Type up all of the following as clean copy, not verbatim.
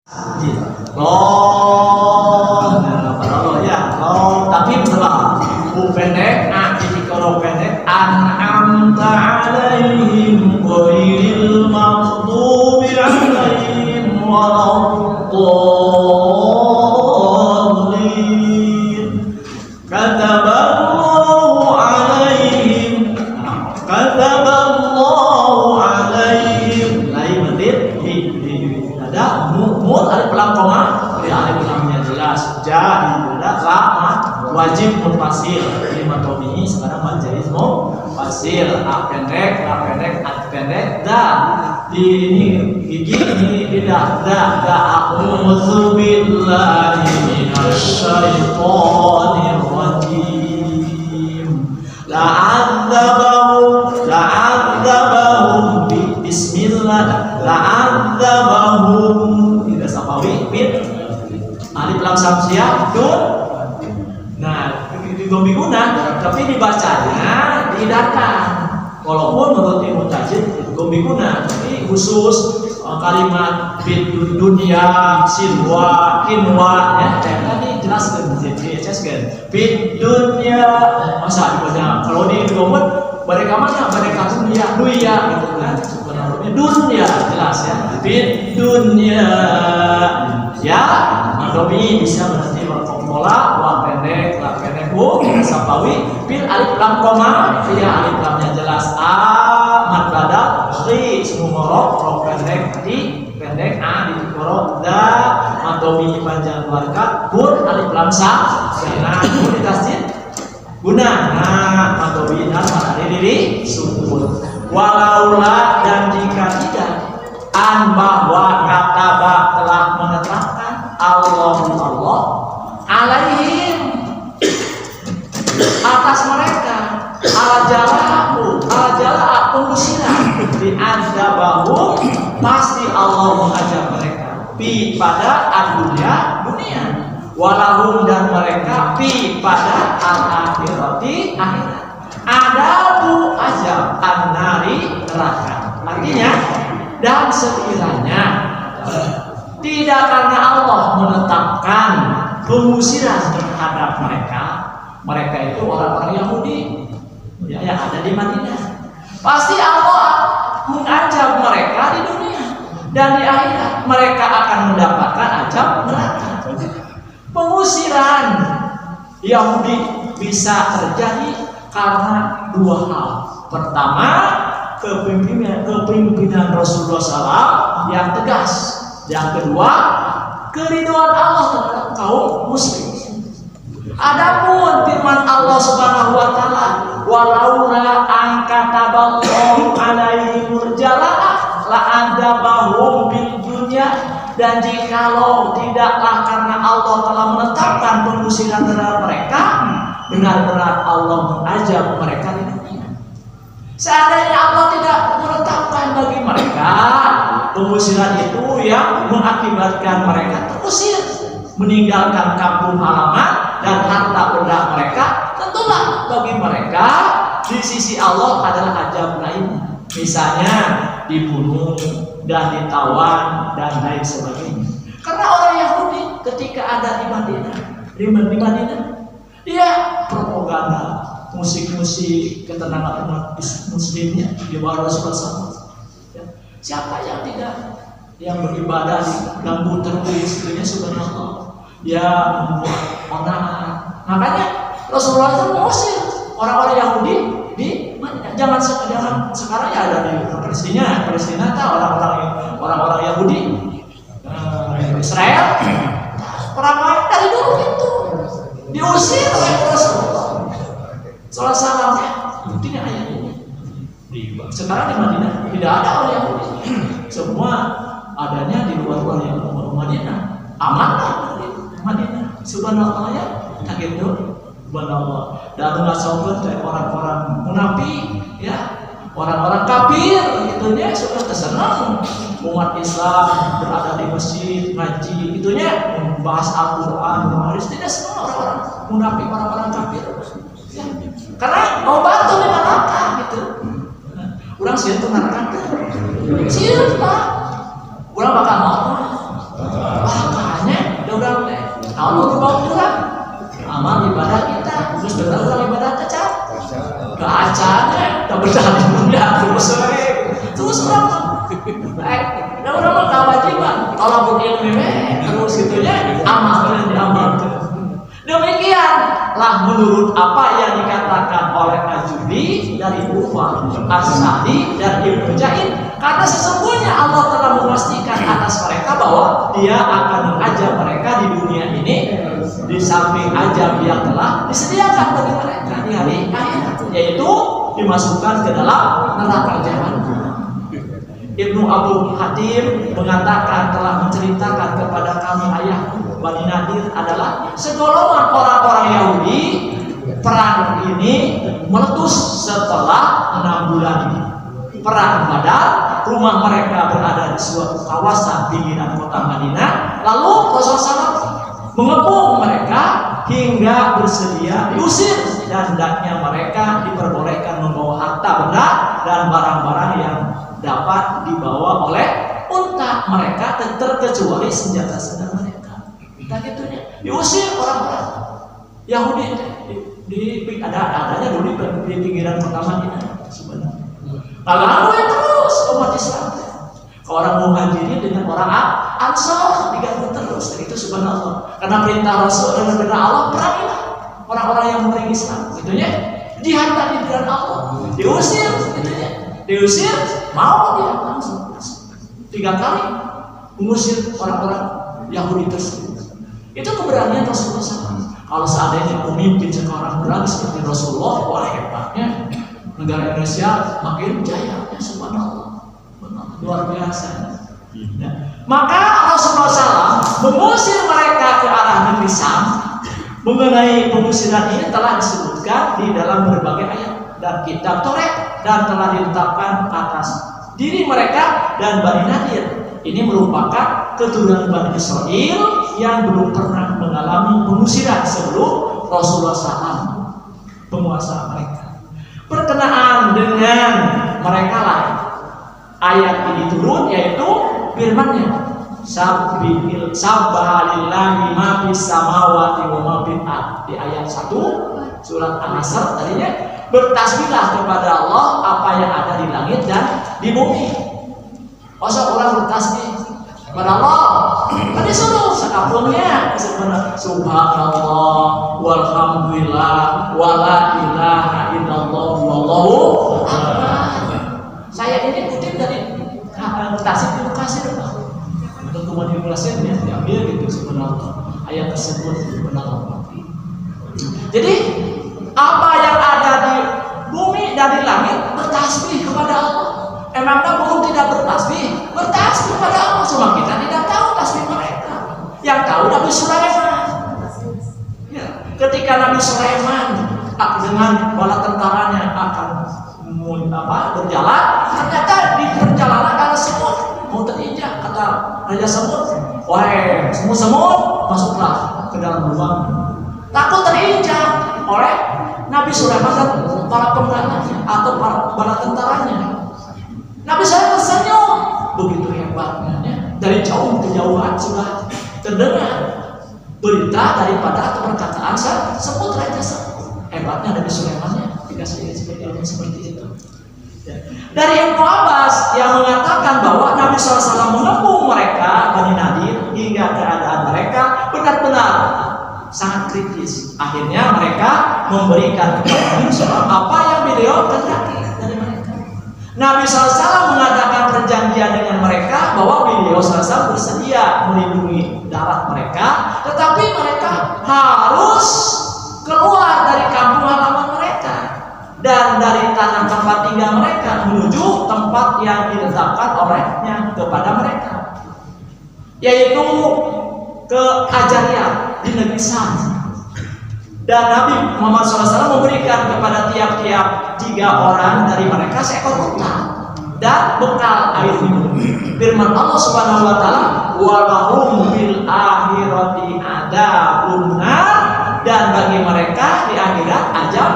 Long, kalau ya long tapi betul. U pendek, a titik kalau pendek. An'amta alaihim ghairil maghdubi alaihim waladdallin. Kataballahu alaihim, kataballahu alaihim. Lain menit ada mut alif lam koma, ya alif lamnya jelas. Jadi ada lama wajib munfasil. Lima tomi sekarang majaz munfasil. A pendek, a pendek, da. Ini gigi ini tidak da. A'udzu billahi minasyaitonir rajim. La'adzabahum bismillah. La'adzabahum tidak sapawi bin alif lam samsiah dun. Nah, itu gombiguna, tapi dibacanya didatang. Walaupun menurut Ibnu Tajid itu gombiguna, tapi khusus kalimat bid dunia silwa kinwa ya tadi jelaskan jadi jelaskan bid dunia masa dibaca kalau di gomot mereka mana mereka dunia gitu kan sebenarnya dunia jelas ya bid dunia ya domi bisa berarti pola wa pendek bu sapawi bil alif lam koma ya alif lamnya jelas a mad bada ri semua roh pendek di pendek a di koro da mad domi panjang warkat bun alif lam sa nah bu di tasdid guna nah mad domi dan mad diri sukun walaula dan jika tidak an bahwa kataba telah menetapkan Allah alaihim atas mereka ala jala pengusiran di adzabahum pasti Allah mengajar mereka pi pada dunia walahum dan mereka pi pada akhirati akhirat adabu azab an-nari neraka. Artinya dan sekiranya tidak karena Allah menetapkan pengusiran terhadap mereka itu orang-orang Yahudi ya, yang ada di Madinah, pasti Allah mengajab mereka di dunia dan di akhirat mereka akan mendapatkan azab neraka. Pengusiran Yahudi bisa terjadi karena dua hal. Pertama, kepemimpinan Rasulullah SAW yang tegas. Yang kedua, keridhaan Allah terhadap kaum muslim. Adapun firman Allah Subhanahu wa taala, walaula an kataballahu alaihimul jalaa la adabahum bil dunya, dan jikalau tidaklah karena Allah telah menetapkan pengusiran terhadap mereka, benar-benar Allah mengajab mereka di dunia. Seandainya Allah tidak menetapkan bagi mereka pengusiran itu yang mengakibatkan mereka terusir, meninggalkan kampung halaman dan harta benda mereka, tentulah bagi mereka di sisi Allah adalah azab lain, misalnya dibunuh dan ditawan dan lain sebagainya. Karena orang Yahudi ketika ada di Madinah, dia propaganda musik-musik ketenangan umat muslimnya di bawah Rasulullah. Siapa yang tidak yang beribadah di lampu terus itu subhanallah ya membuat onahan. Makanya Rasulullah itu mengusir orang-orang Yahudi di Madinah. Jangan sekarang ya ada di Palestina tahu orang-orang Yahudi Israel perang dari dulu itu diusir oleh Rasulullah. Salah salahnya buktinya ayat ini. Sekarang di Madinah tidak ada orang Yahudi, semua adanya di luar yang Madinah. Amanlah Madinah. Subhanallah ya, kaget tuh. Subhanallah. Dan mengasahkan dari orang-orang munafik, ya, orang-orang kafir, itunya sudah tersenang umat Islam berada di masjid ngaji, itunya membahas Al-Quran, hadis, tidak semua orang-orang munafik, orang-orang kafir. Ya. Karena mau bantu di neraka gitu. Orang sih itu neraka. Siapa? Orang bakal mau. Allah dibawa kurang amal ibadah kita terus benar ibadah kecat keacanya tak berjalan dunia terus orang kewajiban kalau berilmu terus gitunya amalkan diamalkan. Demikianlah menurut apa yang dikatakan oleh Al-Jubri dari Urwah As-Sa'di dan Ibnu Jain, karena sesungguhnya Allah telah memastikan atas mereka bahwa Dia akan mengajar mereka di dunia ini di samping ajab yang telah disediakan bagi mereka di hari akhirat, yaitu dimasukkan ke dalam neraka jahanam. Ibnu Abu Hatim mengatakan telah menceritakan kepada kami ayahku Bani Nadir adalah segolongan orang-orang Yahudi. Perang ini meletus setelah 6 bulan perang Badar. Rumah mereka berada di suatu kawasan pinggiran kota Madinah. Lalu Rasulullah SAW mengepung mereka hingga bersedia diusir, dan hendaknya mereka diperbolehkan membawa harta benda dan barang-barang yang dapat dibawa oleh unta mereka, terkecuali senjata-senjata mereka. Dan gitunya diusir orang-orang Yahudi adanya dulu di pinggiran kota Madinah sebenarnya. Lalu terus umat Islam, orang Muhajirin dengan orang Ansor diganggu terus. Itu subhanallah, karena perintah Rasul dan perintah Allah, perangilah orang-orang yang menerima Islam, gitunya dihantar di jalan Allah, diusir, gitunya diusir, mau dia langsung 3 kali mengusir orang-orang Yahudi tersebut. Itu keberanian Rasulullah SAW. Kalau seandainya pemimpin sekarang berani seperti Rasulullah, wah hebatnya negara Indonesia makin jaya, ya subhanallah, luar biasa. Nah, maka Rasulullah SAW mengusir mereka ke arah negeri Syam. Mengenai pengusiran ini telah disebutkan di dalam berbagai ayat dan kitab Taurat, dan telah diletakkan atas diri mereka dan Bani Nadir. Ini merupakan keturunan Bani Israel yang belum pernah mengalami pengusiran sebelum Rasulullah SAW penguasa mereka. Berkenaan dengan mereka lah ayat ini turun, yaitu firman-Nya, Sabbahalillahi ma fis samawati wa ma fil ardh, di ayat 1 surat An-Nasr tadinya, bertasbihlah kepada Allah apa yang ada di langit dan di bumi. Masa orang bertasbih kepada Allah? Tadi suruh sekapunnya subhanallah walhamdulillah wala ilaha illallah wallahu akbar. Saya ini kutip dari Tasik Ibnu Katsir, untuk manipulasinya diambil gitu sebenarnya ayat tersebut sebenarnya. Jadi apa yang ada di bumi dan di langit bertasbih kepada Allah. Emangnya burung tidak bertasbih? Bertasbih kepada Allah. Cuma kita tidak tahu tasbih mereka. Yang tahu Nabi Sulaiman. Ya, ketika Nabi Sulaiman dengan bala tentaranya akan berjalan, ternyata di perjalanan ada semut mau terinjak, kata Raja Semut, wahai semut masuklah ke dalam lubang. Takut terinjak oleh Nabi Sulaiman dan para penggananya atau para bala tentaranya. Nabi Sulaiman tersenyum, begitu hebatnya. Dari jauh kejauhan sudah terdengar berita daripada atau perkataan semut Raja Semut. Hebatnya Nabi Sulaiman dikasih seperti itu. Dari Ibnu Abbas yang mengatakan bahwa Nabi SAW mengepung mereka Bani Nadir hingga keadaan mereka benar-benar sangat kritis. Akhirnya mereka memberikan kepada Nabi SAW apa yang beliau kehendaki dari mereka. Nabi SAW mengadakan perjanjian dengan mereka bahwa beliau SAW bersedia melindungi darat mereka, tetapi mereka harus keluar dari kampung halaman mereka dan dari tanah tempat tinggal mereka menuju tempat yang ditetapkan olehnya kepada mereka, yaitu ke Ajariyah di negeri Syam. Dan Nabi Muhammad SAW memberikan kepada tiap-tiap 3 orang dari mereka seekor unta dan bekal air minum. Firman Allah Subhanahu wa taala, wa lahum bil akhirati adzabun nar, dan bagi mereka di akhirat azab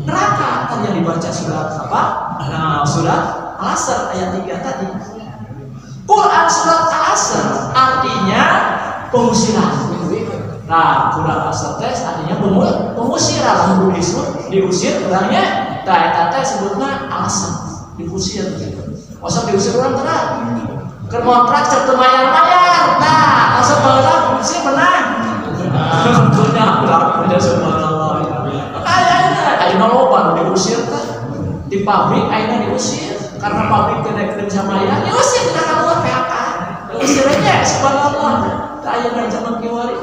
neraka. Tadi yang dibaca surat apa? Surat Al-Asr ayat 3 tadi. Quran surat Al-Asr artinya pengusiran. Nah, surat asar teh artinya pengusiran, diusir orangnya. Tah eta teh sebutna alasan diusir. Masa diusir orang tenang. Keur kontrak cek teu mayar-mayar. Nah, asa baheula diusir menang. Tentunya punya subhanallah. Ayeuna loba diusir teh. Di pabrik ayeuna diusir karena pabrik teh bisa bayar. Diusir tidak kamu PHK. Diusir aja subhanallah. Ayeuna zaman kiwari.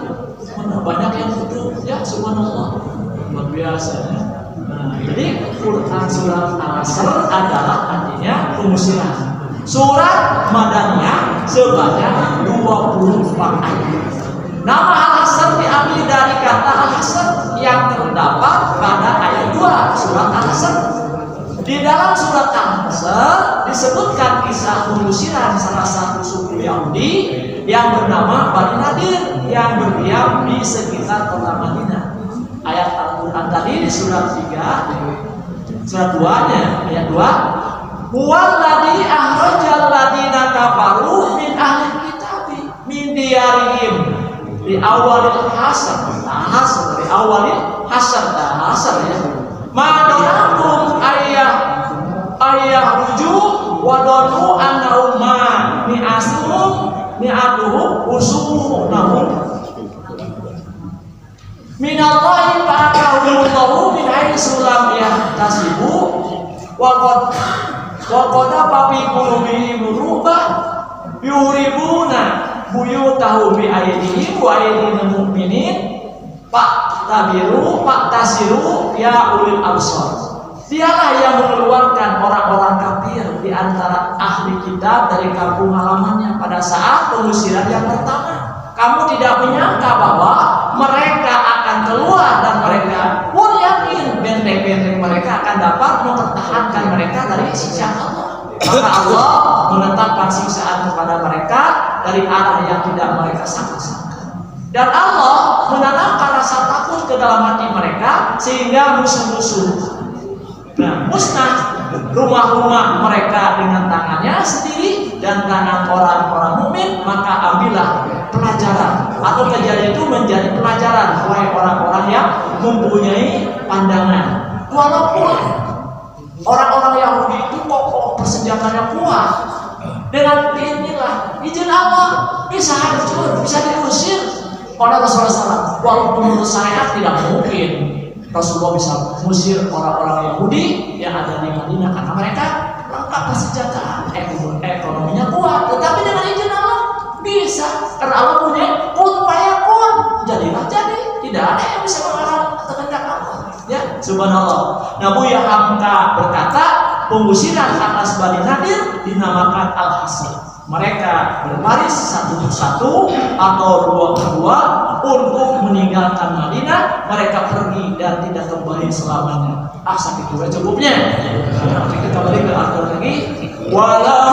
Banyak yang butuh ya subhanallah. Luar biasa ya. Nah, jadi Quran surat Al-Asr adalah artinya pengusiran. Surat Madaniyah sebanyak 24 ayat. Nama Al-Asr diambil dari kata Al-Asr yang terdapat pada ayat 2 surat Al-Asr. Di dalam surat Al-Asr disebutkan kisah pengusiran salah satu suku Yahudi yang bernama Bani Nadir yang berdiam di sekitar kota Madinah. Ayat Al-Quran tadi di surat 3, surat 2-nya, ayat 2. Huwallazi akhrajal ladzina kafaru min ahli kitabi min diyarihim di awalil hasr. Nah, di awalil hasr, ya. Madanakum ayah rujuk wadonu annahum mi'atuhum usumunahum minallahi fa'akahumullahu min haitsu lam yahtasibu wa qad babi qulubihim rubah yuribuna buyutahum bi aydihim wa aydil mu'minin Tasiru ya ulil absar. Dialah yang mengeluarkan orang-orang kafir di antara ahli kitab dari kampung halamannya pada saat pengusiran yang pertama. Kamu tidak menyangka bahwa mereka akan keluar dan mereka pun yakin benteng-benteng mereka akan dapat mempertahankan mereka dari siksa Allah. Maka Allah menetapkan siksaan kepada mereka dari arah yang tidak mereka sangka-sangka. Dan Allah menanamkan rasa takut ke dalam hati mereka sehingga musuh-musuh musnah rumah-rumah mereka dengan tangannya sendiri dan tangan orang-orang mukmin. Maka ambillah pelajaran atau kejadian itu menjadi pelajaran wahai orang-orang yang mempunyai pandangan. Walaupun orang-orang Yahudi itu kokoh persenjatanya kuat, dengan inilah izin Allah bisa hancur, bisa diusir oleh Rasulullah SAW. Walaupun menurut syariat tidak mungkin Rasulullah bisa mengusir orang-orang Yahudi yang ada di Madinah karena mereka lengkap persenjataan, ekonominya kuat. Tetapi dengan izin Allah bisa, karena Allah punya kun fayakun, jadilah jadi. Tidak ada yang bisa mengarang kehendak Allah. Ya, subhanallah. Nah, Buya Hamka berkata, pengusiran atas Bani Nadir dinamakan Al-Hasr. Mereka berbaris satu persatu atau dua per dua untuk meninggalkan Madinah. Mereka pergi dan tidak kembali selamanya. Sakit juga cukupnya. Kita kembali ke akhir lagi. Walau